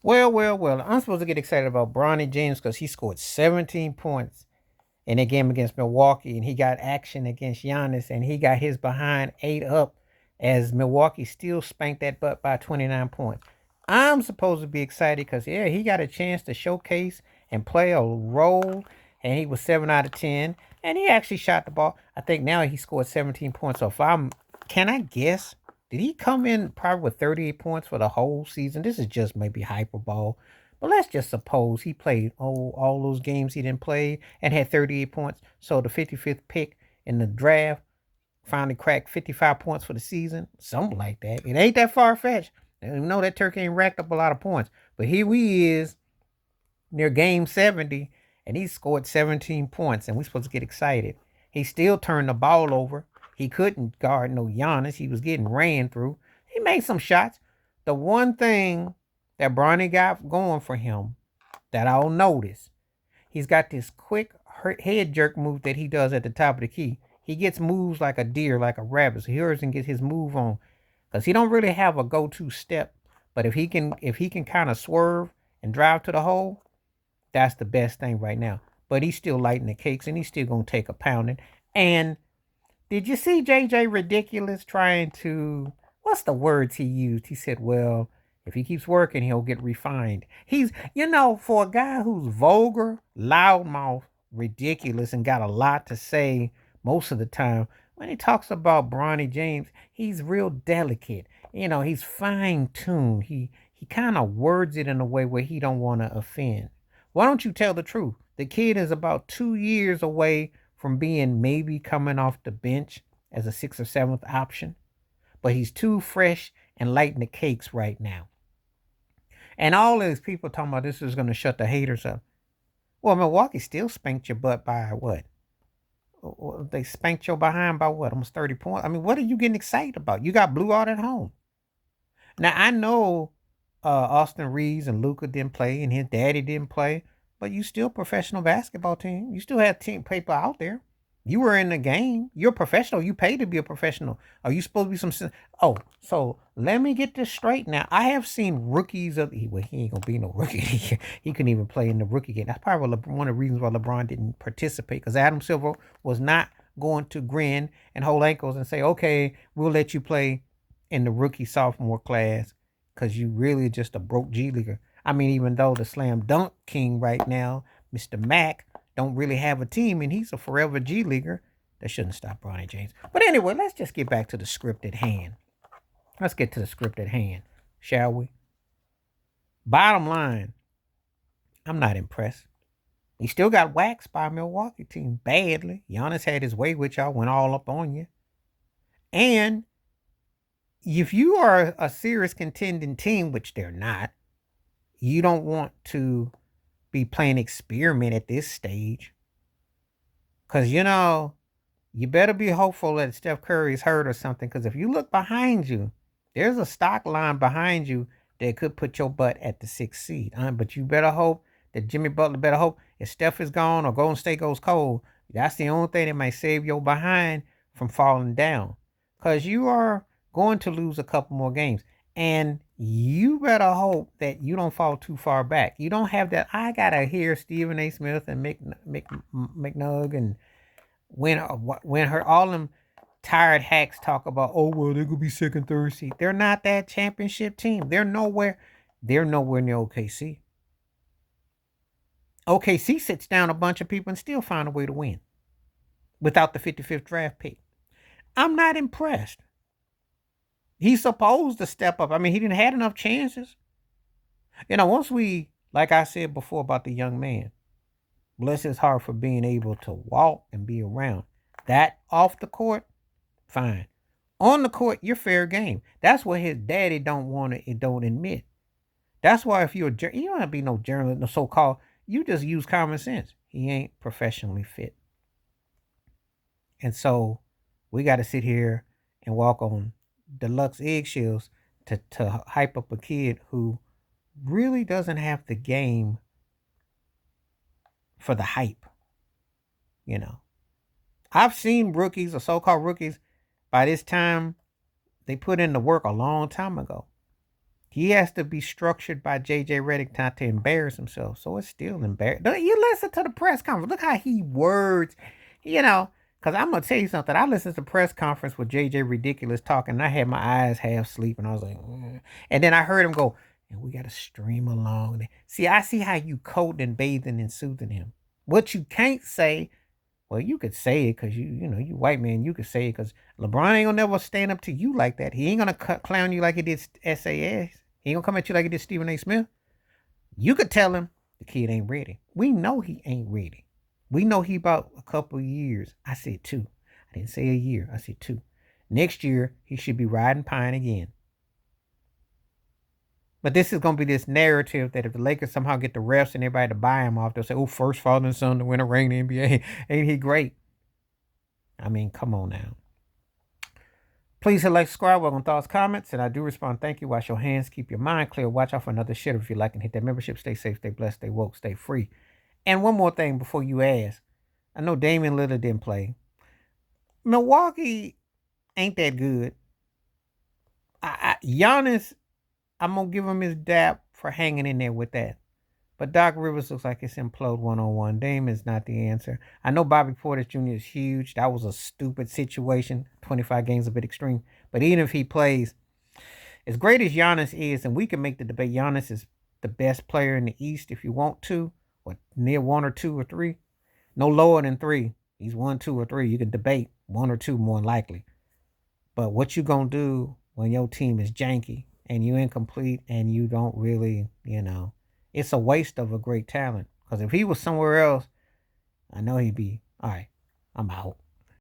Well. I'm supposed to get excited about Bronny James because he scored 17 points in a game against Milwaukee, and he got action against Giannis, and he got his behind 8 up as Milwaukee still spanked that butt by 29 points. I'm supposed to be excited because, yeah, he got a chance to showcase and play a role, and he was 7 out of 10, and he actually shot the ball. I think now he scored 17 points. So can I guess? Did he come in probably with 38 points for the whole season? This is just maybe hyperbole. But let's just suppose he played all those games he didn't play and had 38 points. So the 55th pick in the draft finally cracked 55 points for the season. Something like that. It ain't that far fetched. You know that Turkey ain't racked up a lot of points. But here he is near game 70 and he scored 17 points and we're supposed to get excited. He still turned the ball over. He couldn't guard no Giannis. He was getting ran through. He made some shots. The one thing that Bronny got going for him that I'll notice, he's got this quick head jerk move that he does at the top of the key. He gets moves like a deer, like a rabbit. So he hurries and gets his move on because he don't really have a go-to step. But if he can kind of swerve and drive to the hole, that's the best thing right now. But he's still lighting the cakes and he's still gonna take a pounding. And did you see JJ Ridiculous trying to, what's the words he used? He said, well, if he keeps working, he'll get refined. For a guy who's vulgar, loudmouth, ridiculous, and got a lot to say most of the time, when he talks about Bronny James, he's real delicate. He's fine tuned. He kind of words it in a way where he don't want to offend. Why don't you tell the truth? The kid is about 2 years away from being maybe coming off the bench as a sixth or seventh option, but he's too fresh and lighting the cakes right now. And all these people talking about this is going to shut the haters up. Well, Milwaukee still spanked your butt by what? They spanked your behind by what? Almost 30 points. I mean, what are you getting excited about? You got blew out at home. Now, I know Austin Reeves and Luca didn't play and his daddy didn't play, but you still a professional basketball team. You still have team people out there. You were in the game. You're a professional. You paid to be a professional. Are you supposed to be some? Oh, so let me get this straight now. I have seen rookies well, he ain't gonna be no rookie. He couldn't even play in the rookie game. That's probably one of the reasons why LeBron didn't participate, because Adam Silver was not going to grin and hold ankles and say, "Okay, we'll let you play in the rookie sophomore class," because you really just a broke G leaguer. I mean, even though the slam dunk king right now, Mr. Mack, don't really have a team and he's a forever G leaguer, that shouldn't stop Bronny James. But anyway, let's just get back to the script at hand. Let's get to the script at hand, shall we? Bottom line, I'm not impressed. He still got waxed by a Milwaukee team badly. Giannis had his way with y'all, went all up on you. And if you are a serious contending team, which they're not, you don't want to be playing experiment at this stage. Because, you better be hopeful that Steph Curry is hurt or something. Because if you look behind you, there's a stock line behind you that could put your butt at the 6th seed. But you better hope that Jimmy Butler better hope if Steph is gone or Golden State goes cold, that's the only thing that might save your behind from falling down. Because you are going to lose a couple more games. And you better hope that you don't fall too far back. You don't have that. I got to hear Stephen A. Smith and McNugg and when her all them tired hacks talk about, oh, well, they're going to be second, third seed. They're not that championship team. They're nowhere near OKC. OKC sits down a bunch of people and still find a way to win without the 55th draft pick. I'm not impressed. He's supposed to step up. I mean, he didn't have enough chances. Once like I said before about the young man, bless his heart for being able to walk and be around. That off the court, fine. On the court, you're fair game. That's what his daddy don't admit. That's why if you don't have to be no journalist, no so-called, you just use common sense. He ain't professionally fit. And so we got to sit here and walk on deluxe eggshells to hype up a kid who really doesn't have the game for the hype. I've seen rookies or so-called rookies by this time, they put in the work a long time ago. He has to be structured by JJ Redick not to embarrass himself. So it's still embarrassing. Don't you listen to the press conference? Look how he words, you know. Because I'm going to tell you something. I listened to the press conference with JJ Ridiculous talking, and I had my eyes half asleep, and I was like, "Mm." And then I heard him go, and we got to stream along. See, I see how you coating and bathing and soothing him. What you can't say, well, you could say it because you white man, you could say it because LeBron ain't gonna never stand up to you like that. He ain't gonna clown you like he did SAS. He ain't gonna come at you like he did Stephen A. Smith. You could tell him the kid ain't ready. We know he ain't ready. We know he about a couple of years. I said 2. I didn't say a year. I said 2. Next year he should be riding pine again. But this is gonna be this narrative that if the Lakers somehow get the refs and everybody to buy him off, they'll say, "Oh, first father and son to win a ring in the NBA. Ain't he great?" I mean, come on now. Please hit like, subscribe, welcome thoughts, comments, and I do respond. Thank you. Wash your hands, keep your mind clear. Watch out for another shit if you like, and hit that membership. Stay safe, stay blessed, stay woke, stay free. And one more thing before you ask. I know Damian Lillard didn't play. Milwaukee ain't that good. Giannis, I'm gonna give him his dap for hanging in there with that. But Doc Rivers looks like it's implode 1-on-1. Dame is not the answer. I know Bobby Portis Jr. is huge. That was a stupid situation. 25 games a bit extreme. But even if he plays, as great as Giannis is, and we can make the debate, Giannis is the best player in the East if you want to, or near 1 or 2 or 3. No lower than 3. He's 1, 2, or 3. You can debate 1 or 2 more likely. But what you gonna do when your team is janky and you incomplete and you don't really, it's a waste of a great talent. Because if he was somewhere else, I know he'd be, all right, I'm out.